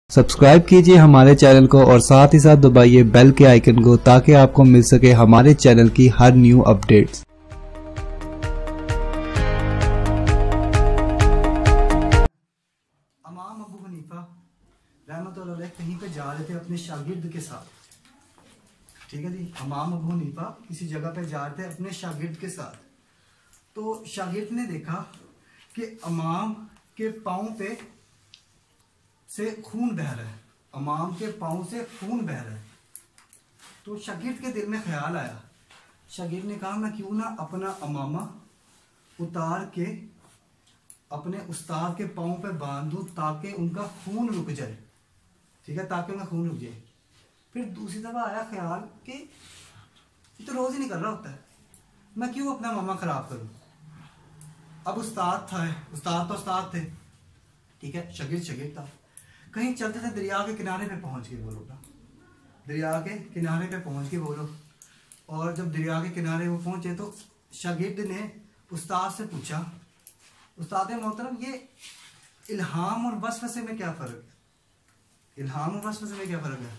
Subscribe कीजिए हमारे channel को और साथ ही साथ दबाइए बेल के आइकन को ताकि आपको मिल सके हमारे चैनल की हर न्यू अपडेट्स। इमाम अबू हनीफा रहमतुल्लाह अलैह कहीं पे जा रहे थे अपने शागिर्द के साथ। ठीक है जी, इमाम अबू हनीफा किसी जगह पे जा रहे थे अपने शागिर्द के साथ। तो शागिर्द ने देखा कि इमाम के पाँव पे से खून बह रहा है, इमाम के पाँव से खून बह रहा है। तो शागिर्द के दिल में ख्याल आया, शागिर्द ने कहा मैं क्यों ना अपना अमामा उतार के अपने उस्ताद के पाँव पे बांध दूं ताकि उनका खून रुक जाए। ठीक है, ताकि उनका खून रुक जाए। फिर दूसरी दफा आया ख्याल कि ये तो रोज ही नहीं कर रहा होता है, मैं क्यों अपना अमामा खराब करूं। अब उस्ताद था, उस्ताद तो उस्ताद थे, ठीक है, शागिर्द था। कहीं चलते थे, दरिया के किनारे पे पहुंच के बोलो ना, दरिया के किनारे पे पहुंच के बोलो। और जब दरिया के किनारे वो पहुंचे तो शागिर्द ने उस्ताद से पूछा, उस्ताद मोहतरम ये इल्हाम और वसवसे में क्या फ़र्क है, इल्हाम और वसवसे में क्या फ़र्क है।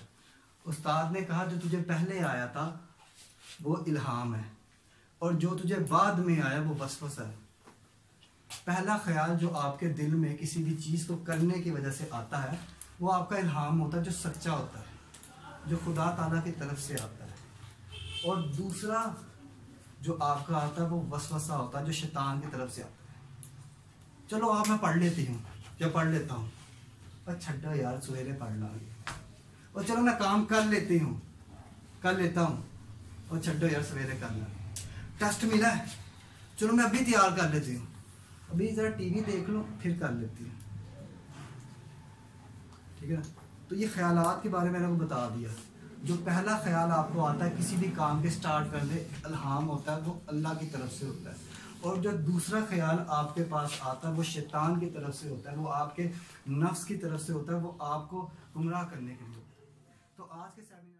उस्ताद ने कहा जो तुझे पहले आया था वो इल्हाम है और जो तुझे बाद में आया वो वसवसा है। पहला ख्याल जो आपके दिल में किसी भी चीज़ को करने की वजह से आता है वो आपका इल्हाम होता है, जो सच्चा होता है, जो खुदा ताला की तरफ से आता है। और दूसरा जो आपका आता है वो वसवसा होता है, जो शैतान की तरफ से आता है। चलो आप मैं पढ़ लेती हूँ या पढ़ लेता हूँ, पर छड्डा यार सवेरे पढ़ना, और चलो मैं काम कर लेती हूँ, कर लेता हूँ, और छड्डो यार सवेरे करना, टेस्ट मिला है, चलो मैं अभी तैयार कर लेती हूँ, अभी ज़रा टीवी देख लो फिर कर लेती हूँ। ठीक है ना। तो ये ख्यालात के बारे में मैंने आपको बता दिया। जो पहला ख्याल आपको आता है किसी भी काम के स्टार्ट कर दे, इल्हाम होता है, वो अल्लाह की तरफ से होता है। और जो दूसरा ख्याल आपके पास आता है वो शैतान की तरफ से होता है, वो आपके नफ्स की तरफ से होता है, वो आपको गुमराह करने के लिए होता है। तो आज के सेमिनार